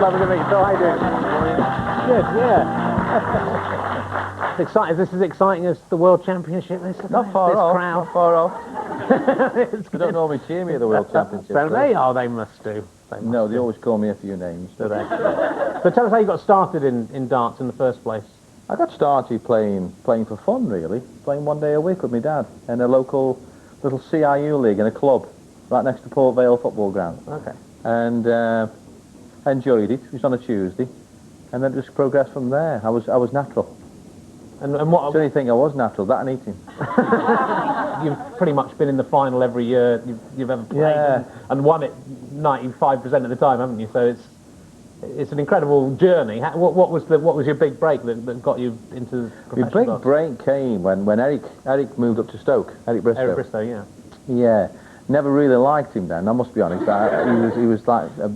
lovely to meet you. So how you doing? Good, yeah. It's exciting. This is exciting as the World Championship. Not far off. Crowd. Not far off. They don't normally cheer me at the World Championship. Don't they? Oh, they must do. No, they always call me a few names. Do they? So tell us how you got started in darts in the first place. I got started playing for fun, really. Playing 1 day a week with my dad in a local little CIU league in a club right next to Port Vale football ground. Okay. And I enjoyed it. It was on a Tuesday. And then just progressed from there. I was natural. And what? It's the only thing I was natural, that and eating. You've pretty much been in the final every year you've ever played, Yeah. and won it 95% of the time, haven't you? So it's an incredible journey. What was your big break that got you into professional My big darts? break came when Eric moved up to Stoke. Eric Bristow. Eric Bristow, yeah. Yeah, never really liked him then. I must be honest. He was like a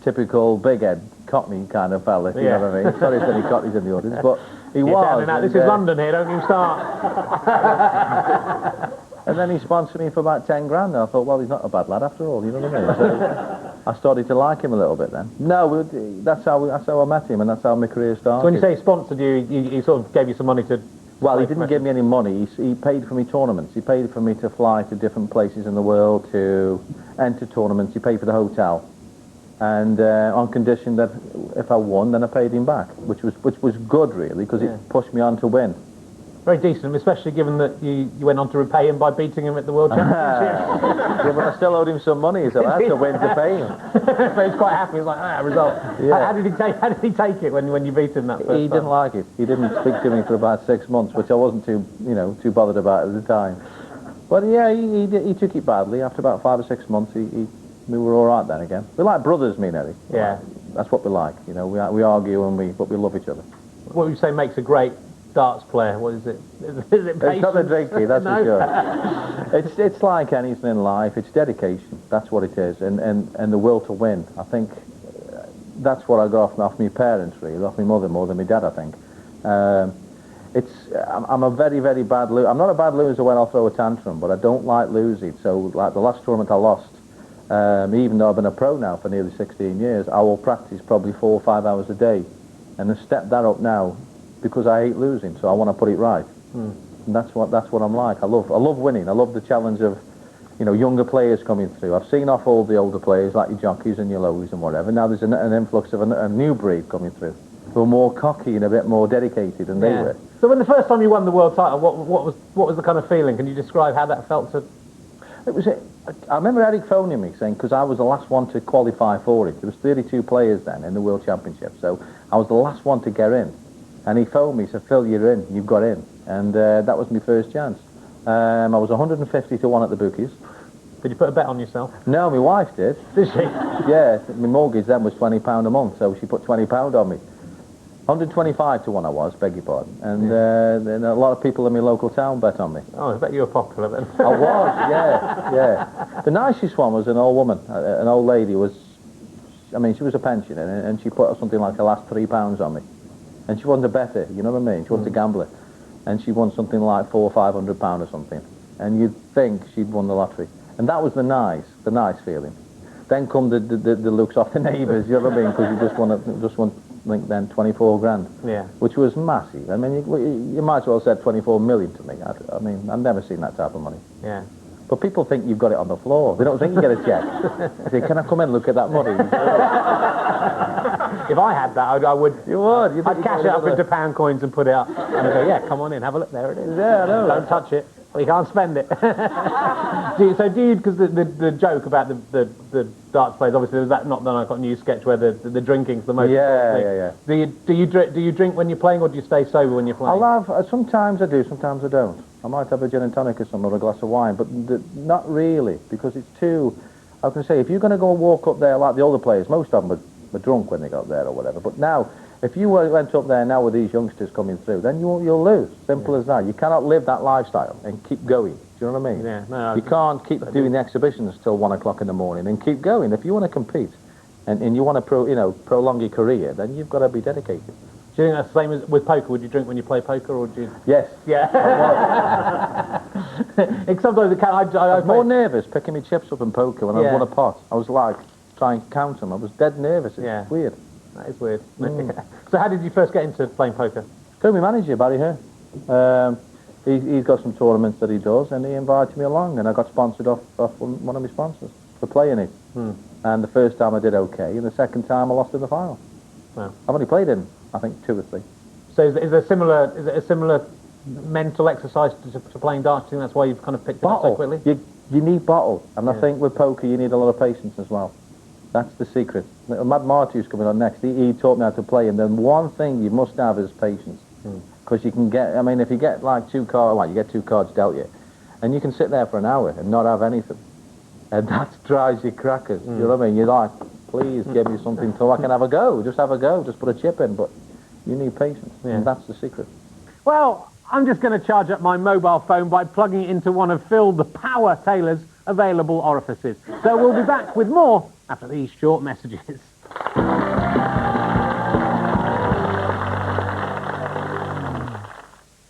typical big head Cockney kind of fella. If you know what I mean. Sorry if any Cockneys in the audience, but he was. This is London here. Don't you start. And then he sponsored me for about 10 grand. And I thought, well, he's not a bad lad after all. You know what I mean? So I started to like him a little bit then. No, that's how I met him, and that's how my career started. So when you say he sponsored you, he sort of gave you some money to... Well, he didn't give me any money. He paid for me tournaments. He paid for me to fly to different places in the world to enter tournaments. He paid for the hotel, and on condition that if I won, then I paid him back, which was good really, because it pushed me on to win. Very decent, especially given that you went on to repay him by beating him at the World Championship. Yeah, but I still owed him some money, so I had to win to pay him. So he's quite happy. He's like, result. Yeah. How did he take it when you beat him that first time? He didn't like it. He didn't speak to me for about 6 months, which I wasn't too bothered about at the time. But yeah, he took it badly. After about 5 or 6 months, we were all right then again. We're like brothers, me and Eddie. Yeah. That's what we like. You know, we argue but we love each other. What would you say makes a great darts player? What is it? Is it patience? It's not the drinking, that's No? for sure. It's like anything in life. It's dedication. That's what it is, and the will to win. I think that's what I got off my parents, really, off my mother more than my dad. I think. I'm a very, very bad loser. I'm not a bad loser when I'll throw a tantrum, but I don't like losing. So, like the last tournament I lost, even though I've been a pro now for nearly 16 years, I will practice probably 4 or 5 hours a day, and I've stepped that up now because I hate losing. So I want to put it right. And that's what I'm like. I love winning. I love the challenge of, younger players coming through. I've seen off all the older players like your jockeys and your lowies and whatever. Now there's an influx of a new breed coming through, who are more cocky and a bit more dedicated than they were. So when the first time you won the world title, what was the kind of feeling? Can you describe how that felt to... I remember Eric phoning me saying, because I was the last one to qualify for it. There was 32 players then in the World Championship, so I was the last one to get in. And he phoned me, said, Phil, you're in, you've got in. And that was my first chance. I was 150 to 1 at the bookies. Did you put a bet on yourself? No, my wife did. Did she? Yeah, my mortgage then was £20 a month, so she put £20 on me. 125 to 1 I was, beg your pardon. And then a lot of people in my local town bet on me. Oh, I bet you were popular then. I was, yeah. The nicest one was an old woman, an old lady she was a pensioner, and she put something like the last £3 on me. And she wasn't a better, you know what I mean? She wasn't a gambler. And she won something like £400 or £500 or something. And you'd think she'd won the lottery. And that was the nice feeling. Then come the looks off the neighbours, you know what I mean? Because you just won, I think then 24 grand. Yeah. Which was massive. I mean, you might as well have said 24 million to me. I mean, I've never seen that type of money. Yeah. But people think you've got it on the floor. They don't think you get a cheque. They say, can I come in and look at that money? If I had that, I would. You would. I'd cash it up into pound coins and put it up. And I'd go, yeah, come on in, have a look. There it is. Yeah, I know. Don't touch it. Well, you can't spend it. Because the joke about the darts players, obviously, there's that not done. I've got a new sketch where the drinking's the most. Yeah. Do you drink when you're playing, or do you stay sober when you're playing? I'll have. Sometimes I do. Sometimes I don't. I might have a gin and tonic or something, or a glass of wine, but not really, because it's too. I can say if you're going to go and walk up there like the older players, most of them were drunk when they got there or whatever. But now, if you went up there now with these youngsters coming through, then you'll lose. Simple as that. You cannot live that lifestyle and keep going. Do you know what I mean? Yeah. No, you can't keep doing the exhibitions till 1 o'clock in the morning and keep going. If you want to compete and you want to prolong your career, then you've got to be dedicated. Do you think that's the same as with poker? Would you drink when you play poker, or do you? Yes. Yeah. Sometimes it can. I was more nervous picking my chips up in poker when I won a pot. I was like trying to count them. I was dead nervous. It's weird. That is weird. So how did you first get into playing poker? Through my manager, Barry Hare. He's got some tournaments that he does, and he invited me along, and I got sponsored off one of my sponsors for playing it. And the first time I did okay, and the second time I lost in the final. Wow. I've only played in, I think, 2 or 3. So is it a similar mental exercise to playing darts? Do you think that's why you've kind of picked it up so quickly? You need bottle, and I think with poker you need a lot of patience as well. That's the secret. Matt Marty, who's coming on next, he taught me how to play, and the one thing you must have is patience. Because you can get, I mean, if you get like 2 cards, well, you get 2 cards dealt you, and you can sit there for an hour and not have anything. And that drives you crackers. You know what I mean? You're like, please give me something so I can have a go. Just have a go. Just put a chip in. But you need patience. And that's the secret. Well, I'm just going to charge up my mobile phone by plugging it into one of Phil the Power Taylor's available orifices. So we'll be back with more after these short messages.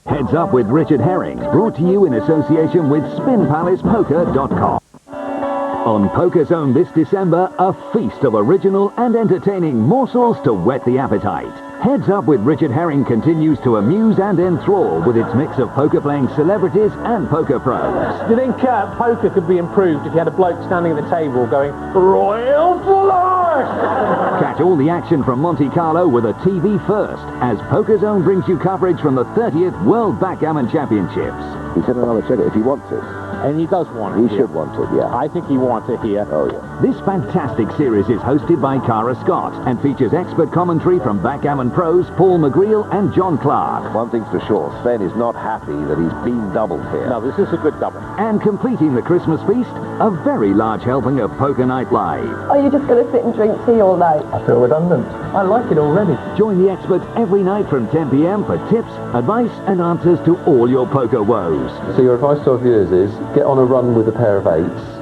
Heads Up with Richard Herring, brought to you in association with SpinPalacePoker.com. On Poker Zone this December, a feast of original and entertaining morsels to whet the appetite. Heads Up with Richard Herring continues to amuse and enthrall with its mix of poker-playing celebrities and poker pros. Do you think poker could be improved if you had a bloke standing at the table going, Royal for life? Catch all the action from Monte Carlo with a TV first, as Poker Zone brings you coverage from the 30th World Backgammon Championships. He said another trigger if he wants it. And he does want it. He should want it, yeah. I think he wants it here. Oh, yeah. This fantastic series is hosted by Cara Scott and features expert commentary from backgammon pros Paul McGreal and John Clark. One thing's for sure, Sven is not happy that he's been doubled here. No, this is a good double. And completing the Christmas feast, a very large helping of Poker Night Live. Are you just going to sit and drink tea all night? I feel redundant. I like it already. Join the experts every night from 10 p.m. for tips, advice and answers to all your poker woes. So your advice to our viewers is get on a run with a pair of 8s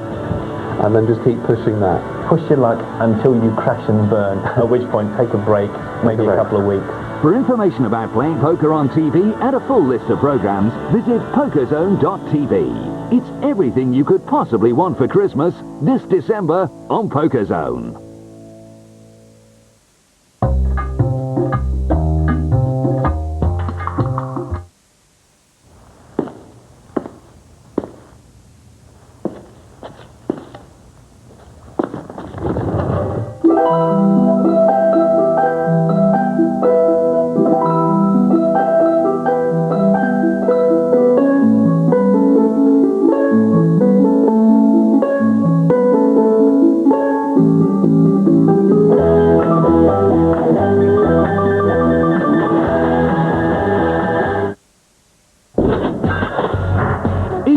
and then just keep pushing that. Push your luck until you crash and burn, at which point take a break, maybe a couple of weeks. For information about playing poker on TV and a full list of programs, visit PokerZone.tv. It's everything you could possibly want for Christmas this December on Poker Zone.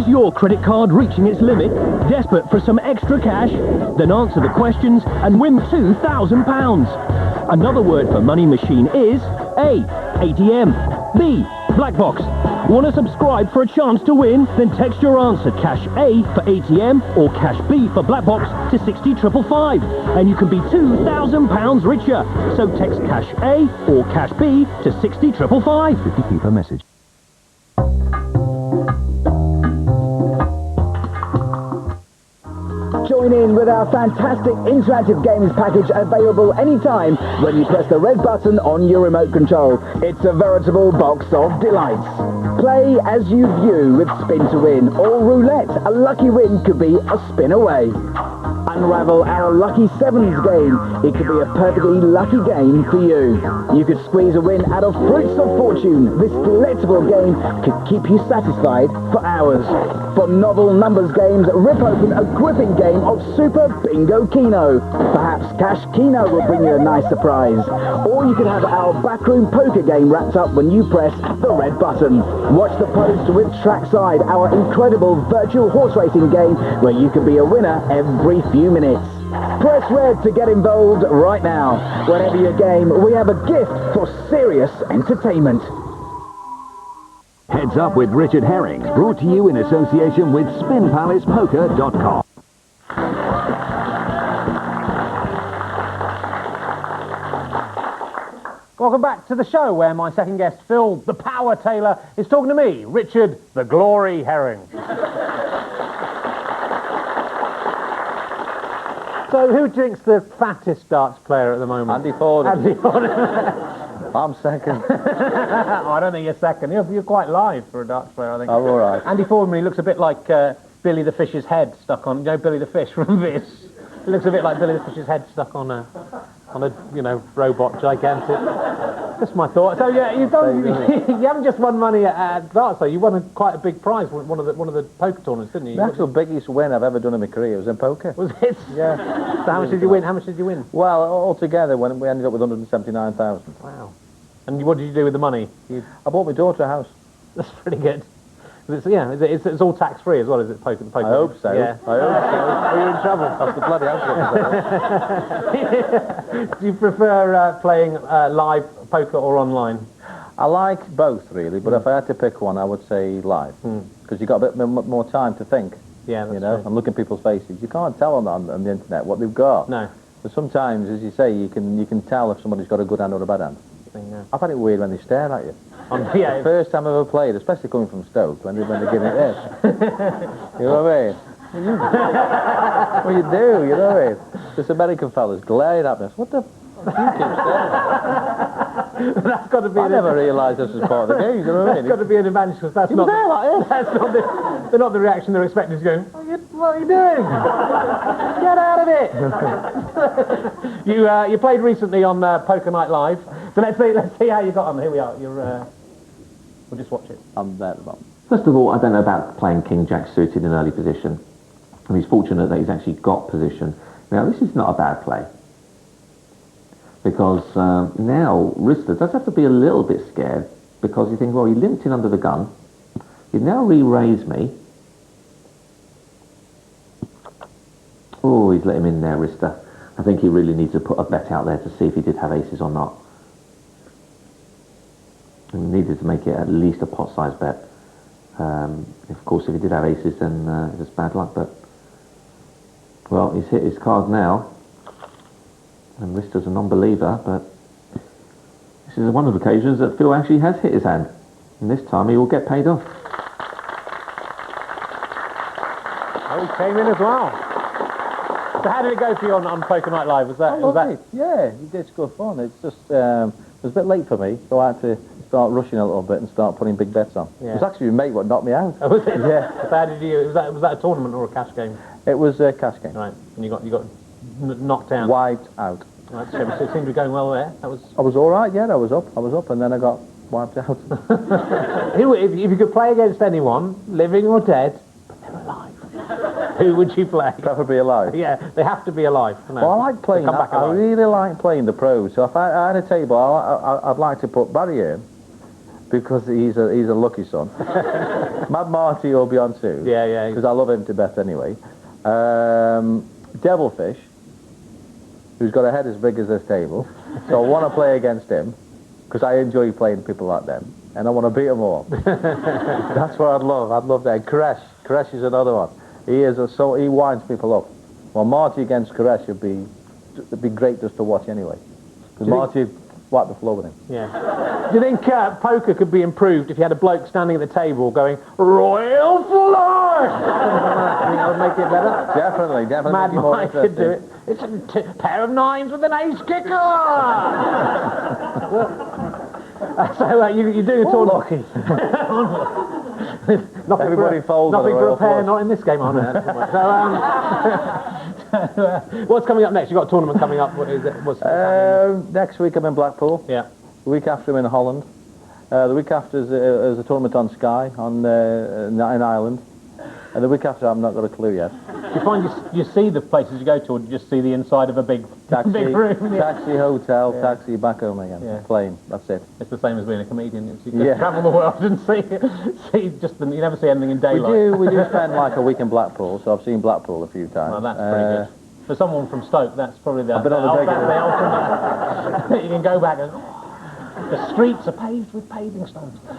Your credit card reaching its limit? Desperate for some extra cash? Then answer the questions and win £2,000. Another word for money machine is A. ATM. B. Black box. Want to subscribe for a chance to win? Then text your answer cash A for ATM or cash B for black box to 60555 and you can be £2,000 richer. So text cash A or cash B to 60555. 50p per message. Join in with our fantastic interactive games package available anytime when you press the red button on your remote control. It's a veritable box of delights. Play as you view with Spin to Win or Roulette. A lucky win could be a spin away. Unravel our Lucky Sevens game. It could be a perfectly lucky game for you. You could squeeze a win out of Fruits of Fortune. This delectable game could keep you satisfied for hours. For novel numbers games, rip open a gripping game of Super Bingo Keno. Perhaps Cash Keno will bring you a nice surprise. Or you could have our backroom poker game wrapped up when you press the red button. Watch the post with Trackside, our incredible virtual horse racing game where you could be a winner every few minutes. Press red to get involved right now. Whatever your game, we have a gift for serious entertainment. Heads Up with Richard Herring, brought to you in association with SpinPalacePoker.com. Welcome back to the show where my second guest, Phil the Power Taylor, is talking to me, Richard the Glory Herring. So who do you think's the fattest darts player at the moment? Andy Ford. Andy Ford. I'm second. Oh, I don't think you're second. You're quite live for a darts player, I think. I'm all right. Andy Ford, he looks a bit like Billy the Fish's head stuck on. You know Billy the Fish from Viz? He looks a bit like Billy the Fish's head stuck on a robot gigantic. That's my thought. So yeah, you haven't just won money at darts though. You won quite a big prize, one of the poker tournaments, didn't you? The actual biggest win I've ever done in my career was in poker. Was it? Yeah. So how much did you win? How much did you win? Well, altogether, when we ended up with 179,000. Wow. And what did you do with the money? I bought my daughter a house. That's pretty good. It's all tax free as well, is it? Poker. I hope so. Yeah. I hope so. Well, you're in trouble. That's the bloody house. Do you prefer playing live poker or online? I like both, really, but if I had to pick one, I would say live. Because you've got a bit more time to think. Yeah, that's you know, true. and look at people's faces. You can't tell on the internet what they've got. No. But sometimes, as you say, you can tell if somebody's got a good hand or a bad hand. Yeah. I find it weird when they stare at you. Yeah. The first time I ever played, especially coming from Stoke, when they're giving it this. You know what I mean? What you do, you know what I mean? This American fella's glaring at me. What the f*** you keep staring? That's got to be. I never realised this was part of the game, you know what I mean? That's got to be an advantage because that's not. That's not they're not the reaction they're expecting. Is going, what are you doing? Get out of it! You played recently on Poker Night Live, so let's see how you got on. Here we are. We'll just watch it. I'm there at the moment. First of all, I don't know about playing King Jack suited in early position. And he's fortunate that he's actually got position. Now, this is not a bad play. Because now Rister does have to be a little bit scared because you think, well, he limped in under the gun. He'd now re-raised me. Oh, he's let him in there, Rister. I think he really needs to put a bet out there to see if he did have aces or not. He needed to make it at least a pot-sized bet. Of course, if he did have aces, then it was bad luck. But well, he's hit his card now, and Rister's a non-believer. But this is one of the occasions that Phil actually has hit his hand, and this time he will get paid off. Oh, he came in as well. So how did it go for you on Poker Night Live? Was that? Yeah, he did score fun. It's just it was a bit late for me, so I had to start rushing a little bit and start putting big bets on. Yeah. It was actually my mate what knocked me out. Oh, was it? Yeah. So how did you? Was that a tournament or a cash game? It was a cash game. Right, and you got knocked out. Wiped out. Right, so it seemed to be going well there. That was. I was all right. Yeah, I was up, and then I got wiped out. If you could play against anyone, living or dead, but they're alive, who would you play? Preferably alive. Yeah, they have to be alive. No, Well, I like playing. come back I alive. really like playing the pros. So if I had a table, I'd like to put Barry in because he's a lucky son. Mad Marty will be on too. Yeah. Because I love him to death anyway. Devilfish, who's got a head as big as this table, so I want to play against him because I enjoy playing people like them, and I want to beat them all. That's what I'd love. I'd love that. Koresh is another one. He winds people up. Well, Marty against Koresh would be great just to watch anyway. Because Marty would wipe the floor with him. Yeah. Do you think poker could be improved if you had a bloke standing at the table going, Royal Flush? I think that would make it better. Definitely. Mad Make it more Mike could do it. interesting. It's a pair of nines with an ace kicker. So you're doing a tournament. Nothing Everybody folds. Nothing on the for a Royal pair, Flush. not in this game, on it. So, what's coming up next? You've got a tournament coming up. What is it? What's happening? Next week I'm in Blackpool. Yeah. The week after I'm in Holland. The week after is a tournament on Skye in Ireland. And the week after I've not got a clue yet. Do you find you see the places you go to, or do you just see the inside of a big big room? Yeah. Taxi, hotel, taxi, back home again. Yeah. Plane, that's it. It's the same as being a comedian. You just travel the world and see just you never see anything in daylight. We do spend like a week in Blackpool, so I've seen Blackpool a few times. Well, that's pretty good. For someone from Stoke, that's probably the I've been on the ultimate. You can go back and the streets are paved with paving stones. So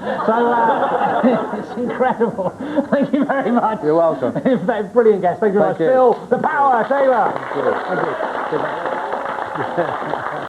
it's incredible. Thank you very much. You're welcome. Brilliant guest. Thank you very much. you. Phil, the Power Taylor. Thank you.